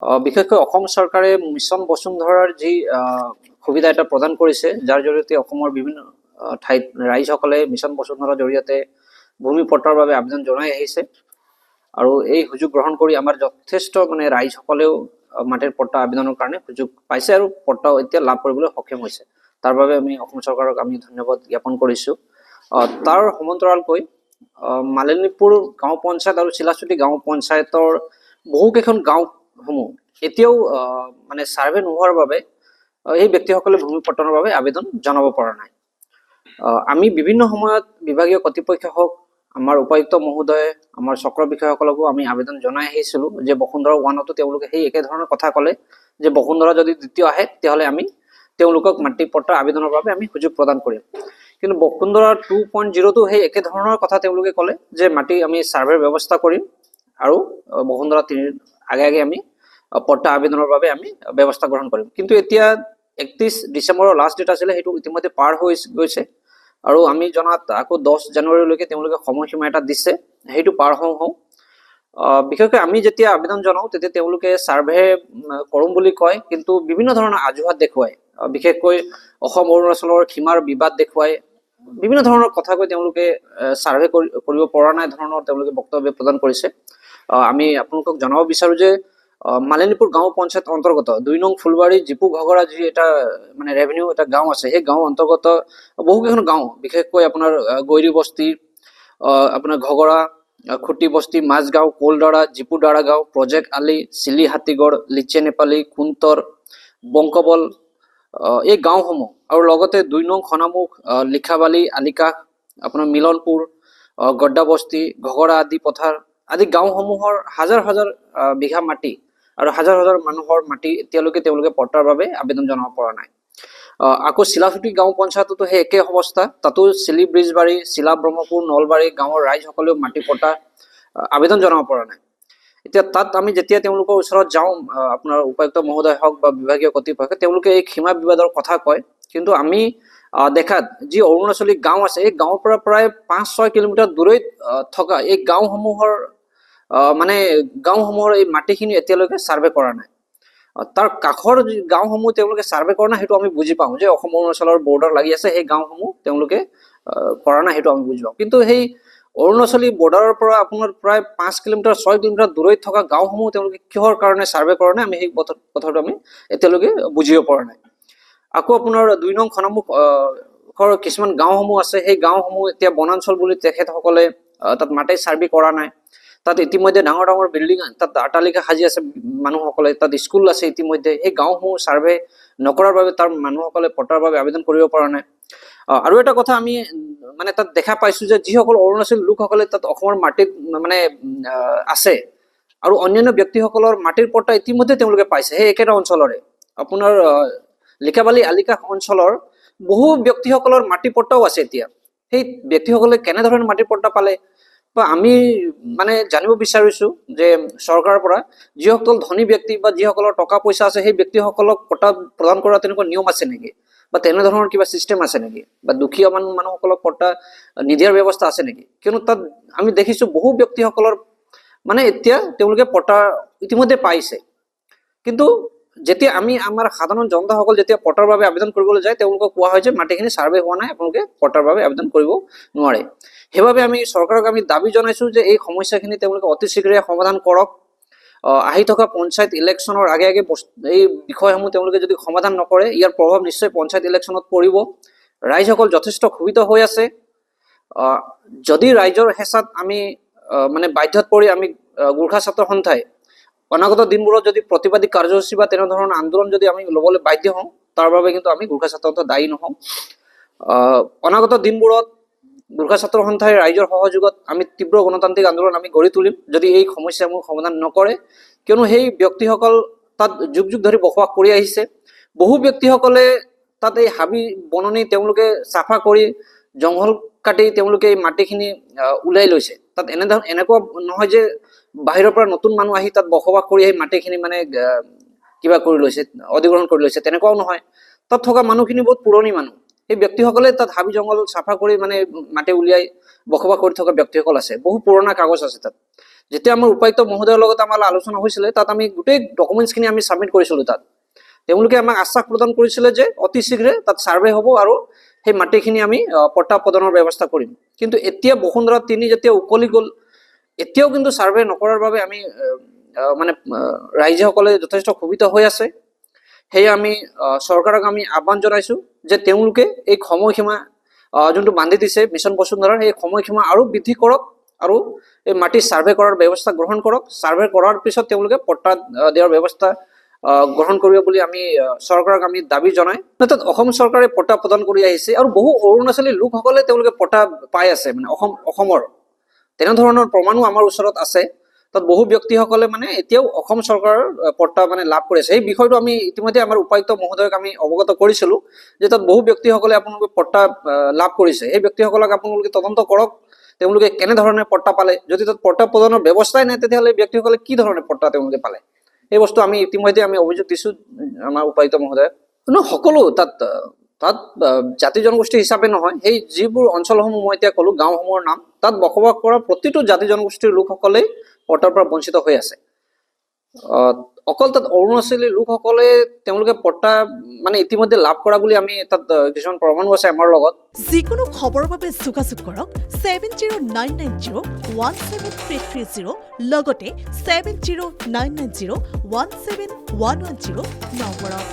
বিশেষকৈ অসম চৰকাৰে মিছন বসুন্ধৰাৰ যি সুবিধা এটা প্ৰদান কৰিছে, যাৰ জৰিয়তে অসমৰ বিভিন্ন ঠাইত ৰাইজসকলে মিছন বসুন্ধৰাৰ জৰিয়তে ভূমি পট্টাৰ বাবে আবেদন জনাই আহিছে। আৰু এই সুযোগ গ্ৰহণ কৰি আমাৰ যথেষ্ট মানে ৰাইজসকলেও মাটিৰ পট্টা আবেদনৰ কাৰণে সুযোগ পাইছে আৰু পট্টাও এতিয়া লাভ কৰিবলৈ সক্ষম হৈছে। তাৰ বাবে আমি অসম চৰকাৰক আমি ধন্যবাদ জ্ঞাপন কৰিছো। তাৰ সমান্তৰালকৈ মালিনীপুৰ গাঁও পঞ্চায়ত আৰু চিলাচুটি গাঁও পঞ্চায়তৰ বহুকেইখন গাঁওসমূহ এতিয়াও মানে চাৰ্ভে নোহোৱাৰ বাবে এই ব্যক্তিসকলে ভূমি পট্টাৰ বাবে আবেদন জনাব পৰা নাই। আমি বিভিন্ন সময়ত বিভাগীয় কৰ্তৃপক্ষ হওক, আমাৰ উপায়ুক্ত মহোদয়, আমাৰ চক্ৰ বিষয়াসকলকো আমি আবেদন জনাই আহিছিলো যে বসুন্ধৰা 1তো তেওঁলোকে সেই একে ধৰণৰ কথা ক'লে যে বসুন্ধৰা যদি দ্বিতীয় আহে তেতিয়াহ'লে আমি তেওঁলোকক মাটি পট্টা আবেদনৰ বাবে আমি সুযোগ প্ৰদান কৰিম। কিন্তু বসুন্ধৰা 2.0তো সেই একে ধৰণৰ কথা তেওঁলোকে ক'লে যে মাটি আমি চাৰ্ভেৰ ব্যৱস্থা কৰিম আৰু বসুন্ধৰা 3ৰ আগে আগে আমি পট্টা আবেদনৰ বাবে আমি ব্যৱস্থা গ্ৰহণ কৰিম। কিন্তু এতিয়া 31 ডিচেম্বৰৰ লাষ্ট ডেট আছিলে, সেইটো ইতিমধ্যে পাৰ হৈ গৈছে আৰু আমি জনাত আকৌ 10 জানুৱাৰীলৈকে তেওঁলোকে সময়সীমা এটা দিছে, সেইটো পাৰ হওঁ। বিশেষকৈ আমি যেতিয়া আবেদন জনাওঁ তেতিয়া তেওঁলোকে চাৰ্ভে কৰিম বুলি কয়, কিন্তু বিভিন্ন ধৰণৰ অজুহাত দেখুৱায়। বিশেষকৈ অসম অৰুণাচলৰ সীমাৰ বিবাদ দেখুৱায়, বিভিন্ন ধৰণৰ কথা কৈ তেওঁলোকে চাৰ্ভে কৰিব পৰা নাই ধৰণৰ তেওঁলোকে বক্তব্য প্ৰদান কৰিছে। আমি আপোনালোকক জনাব বিচাৰো যে মালিনীপুৰ গাঁও পঞ্চায়ত অন্তৰ্গত 2 নং ফুলবাৰী জিপু ঘগৰা যি এটা মানে ৰেভিনিউ এটা গাঁও আছে, সেই গাঁও অন্তৰ্গত বহুকেইখন গাঁও, বিশেষকৈ আপোনাৰ গৈৰী বস্তি, আপোনাৰ ঘগৰা, খুটি বস্তি, মাজগাঁও, কোলদাৰা, জিপুদাৰা গাঁও, প্ৰজেক্ট আলি, চিলি হাতীগড়, লিচে নেপালী, কুন্তৰ, বংকবল, এই গাঁওসমূহ আৰু লগতে 2 নং খনামুখ, লিখাবালি, আলিকাষ, আপোনাৰ মিলনপুৰ, গড্ডা বস্তি, ঘগৰা আদি পথাৰ আদি গাঁওসমূহৰ হাজাৰ হাজাৰ বিঘা মাটি আৰু হাজাৰ হাজাৰ মানুহৰ মাটি এতিয়ালৈকে তেওঁলোকে পট্টাৰ বাবে আবেদন জনাব পৰা নাই। আকৌ চিলাচুটি গাঁও পঞ্চায়ততো সেই একে অৱস্থা, তাতো চিলি ব্ৰিজবাৰী, চিলা ব্ৰহ্মপুৰ, নলবাৰী গাঁৱৰ ৰাইজসকলেও মাটি পট্টা আবেদন জনাব পৰা নাই। এতিয়া তাত আমি যেতিয়া তেওঁলোকৰ ওচৰত যাওঁ, আপোনাৰ উপায়ুক্ত মহোদয় হওক বা বিভাগীয় কৰ্তৃপক্ষ, তেওঁলোকে এই সীমা বিবাদৰ কথা কয়, কিন্তু আমি দেখাত যি অৰুণাচলী গাঁও আছে, এই গাঁৱৰ পৰা প্ৰায় 5-6 কিলোমিটাৰ দূৰৈত থকা এই গাঁওসমূহৰ মানে গাঁওসমূহৰ এই মাটিখিনি এতিয়ালৈকে চাৰ্ভে কৰা নাই। তাৰ কাষৰ যি গাঁওসমূহ তেওঁলোকে চাৰ্ভে কৰা নাই, সেইটো আমি বুজি পাওঁ যে অসম অৰুণাচলৰ বৰ্ডাৰ লাগি আছে, সেই গাঁওসমূহ তেওঁলোকে কৰা নাই, সেইটো আমি বুজি পাওঁ। কিন্তু সেই অৰুণাচলী বৰ্ডাৰৰ পৰা আপোনাৰ প্ৰায় 5 কিলোমিটাৰ 6 কিলোমিটাৰ দূৰৈত থকা গাঁওসমূহ তেওঁলোকে কিহৰ কাৰণে চাৰ্ভে কৰা নাই, আমি সেই কথাটো আমি এতিয়ালৈকে বুজিব পৰা নাই। আকৌ আপোনাৰ 2 নং খনামুখ কিছুমান গাঁওসমূহ আছে, সেই গাঁওসমূহ এতিয়া বনাঞ্চল বুলি তেখেতসকলে তাত মাটি চাৰ্ভে কৰা নাই। তাত ইতিমধ্যে ডাঙৰ ডাঙৰ বিল্ডিং, তাত অট্টালিকা সাজি আছে মানুহসকলে, তাত স্কুল আছে ইতিমধ্যে, সেই গাঁওসমূহ চাৰ্ভে নকৰাৰ বাবে তাৰ মানুহসকলে পট্টাৰ বাবে আবেদন কৰিব পৰা নাই। আৰু এটা কথা আমি মানে তাত দেখা পাইছো যে যিসকল অৰুণাচলী লোকসকলে তাত অসমৰ মাটিত মানে আছে আৰু অন্যান্য ব্যক্তিসকলৰ মাটিৰ পট্টা ইতিমধ্যে তেওঁলোকে পাইছে সেই একেটা অঞ্চলৰে। আপোনাৰ লিখাবালি আলিকাষ অঞ্চলৰ বহু ব্যক্তিসকলৰ মাটি পট্টাও আছে এতিয়া। সেই ব্যক্তিসকলে কেনেধৰণে মাটিৰ পট্টা পালে বা আমি মানে জানিব বিচাৰিছো যে চৰকাৰৰ পৰা যিসকল ধনী ব্যক্তি বা যিসকলৰ টকা পইচা আছে সেই ব্যক্তিসকলক পট্টা প্ৰদান কৰা তেনেকুৱা নিয়ম আছে নেকি, বা তেনেধৰণৰ কিবা চিষ্টেম আছে নেকি, বা দুখীয়া মানুহসকলক পট্টা নিদিয়াৰ ব্যৱস্থা আছে নেকি? কিয়নো তাত আমি দেখিছো বহু ব্যক্তিসকলৰ মানে এতিয়া তেওঁলোকে পট্টা ইতিমধ্যে পাইছে, কিন্তু যেতিয়া আমি আমাৰ সাধাৰণ জনতাসকল যেতিয়া পট্টাৰ বাবে আবেদন কৰিবলৈ যায়, তেওঁলোকক কোৱা হয় যে মাটিখিনি চাৰ্ভে হোৱা নাই, আপোনালোকে পট্টাৰ বাবে আবেদন কৰিব নোৱাৰে। সেইবাবে আমি চৰকাৰক আমি দাবী জনাইছো যে এই সমস্যাখিনি তেওঁলোকে অতি শীঘ্ৰে সমাধান কৰক। আহি থকা পঞ্চায়ত ইলেকশ্যনৰ আগে আগে এই বিষয়সমূহ তেওঁলোকে যদি সমাধান নকৰে, ইয়াৰ প্ৰভাৱ নিশ্চয় পঞ্চায়ত ইলেকশ্যনত পৰিব। ৰাইজসকল যথেষ্ট ক্ষুভিত হৈ আছে। যদি ৰাইজৰ হেঁচাত আমি মানে বাধ্যত পৰি আমি গোৰ্খা ছাত্ৰ সন্থাই অনাগত দিনবোৰত যদি প্ৰতিবাদী কাৰ্যসূচী বা তেনেধৰণৰ আন্দোলন যদি আমি ল'বলৈ বাধ্য হওঁ, তাৰ বাবে কিন্তু আমি গোৰ্খা ছাত্ৰ সন্থা দায়ী নহওঁ। অনাগত দিনবোৰত গোৰ্খা ছাত্ৰ সন্থাই ৰাইজৰ সহযোগত আমি তীব্ৰ গণতান্ত্ৰিক আন্দোলন আমি গঢ়ি তুলিম যদি এই সমস্যাসমূহ সমাধান নকৰে। কিয়নো সেই ব্যক্তিসকল তাত যুগ যুগ ধৰি বসবাস কৰি আহিছে। বহু ব্যক্তিসকলে তাত এই হাবি বননি তেওঁলোকে চাফা কৰি জংঘল কাটি তেওঁলোকে এই মাটিখিনি উলাই লৈছে। তাত এনেকুৱা নহয় যে বাহিৰৰ পৰা নতুন মানুহ আহি তাত বসবাস কৰি সেই মাটিখিনি মানে কিবা কৰি লৈছে, অধিগ্ৰহণ কৰি লৈছে, তেনেকুৱাও নহয়। তাত থকা মানুহখিনি বহুত পুৰণি মানুহ। সেই ব্যক্তিসকলে তাত হাবি জংঘল চাফা কৰি মানে মাটি উলিয়াই বসবাস কৰি থকা ব্যক্তিসকল আছে, বহু পুৰণা কাগজ আছে তাত। যেতিয়া আমাৰ উপায়ুক্ত মহোদয়ৰ লগত আমাৰ আলোচনা হৈছিলে তাত আমি গোটেই ডকুমেণ্টছখিনি আমি ছাবমিট কৰিছিলোঁ তাত। তেওঁলোকে আমাক আশ্বাস প্ৰদান কৰিছিলে যে অতি শীঘ্ৰে তাত ছাৰ্ভে হ'ব আৰু সেই মাটিখিনি আমি পট্টা প্ৰদানৰ ব্যৱস্থা কৰিম। কিন্তু এতিয়া বসুন্ধৰা 3 যেতিয়া উকলি গ'ল, এতিয়াও কিন্তু ছাৰ্ভে নকৰাৰ বাবে আমি মানে ৰাইজসকলে যথেষ্ট ক্ষোভিত হৈ আছে। সেয়ে আমি চৰকাৰক আমি আহ্বান জনাইছোঁ যে তেওঁলোকে এই সময়সীমা যোনটো বান্ধি দিছে মিছন বসুন্ধৰাৰ, সেই সময়সীমা আৰু বৃদ্ধি কৰক আৰু এই মাটি ছাৰ্ভে কৰাৰ ব্যৱস্থা গ্ৰহণ কৰক। ছাৰ্ভে কৰাৰ পিছত তেওঁলোকে পট্টা দিয়াৰ ব্যৱস্থা গ্ৰহণ কৰিব বুলি আমি চৰকাৰক আমি দাবী জনাই। তাত অসম চৰকাৰে পট্টা প্ৰদান কৰি আহিছে আৰু বহু অৰুণাচলী লোকসকলে তেওঁলোকে পট্টা পাই আছে, মানে অসমৰ তেনেধৰণৰ প্ৰমাণো আমাৰ ওচৰত আছে। তাত বহু ব্যক্তিসকলে মানে এতিয়াও অসম চৰকাৰৰ পট্টা মানে লাভ কৰি আছে। সেই বিষয়টো আমি ইতিমধ্যে আমাৰ উপায়ুক্ত মহোদয়ক আমি অৱগত কৰিছিলোঁ যে তাত বহু ব্যক্তিসকলে আপোনালোকে পট্টা লাভ কৰিছে। সেই ব্যক্তিসকলক আপোনালোকে তদন্ত কৰক, তেওঁলোকে কেনেধৰণে পট্টা পালে। যদি তাত পট্টা প্ৰদানৰ ব্যৱস্থাই নাই তেতিয়াহ'লে ব্যক্তিসকলে কি ধৰণে পট্টা তেওঁলোকে পালে, এই বস্তু আমি ইতিমধ্যে আমি অভিযোগ দিছোঁ আমাৰ উপায়ুক্ত মহোদয়। সকলো তাত জাতি জনগোষ্ঠী হিচাপে নহয়, সেই যিবোৰ অঞ্চলসমূহ মই এতিয়া ক'লোঁ গাঁওসমূহৰ নাম, তাত বসবাস কৰা প্ৰতিটো জাতি জনগোষ্ঠীৰ লোকসকলেই পট্টাৰ পৰা বঞ্চিত হৈ আছে। অকল তাত অৰুণাচলী লোকসকলে তেওঁলোকে পট্টা মানে ইতিমধ্যে লাভ কৰা বুলি আমি তাত কিছুমান প্ৰমাণো আছে আমাৰ লগত। যিকোনো খবৰৰ বাবে যোগাযোগ কৰক 7099017330 লগতে 7099017110 নম্বৰত।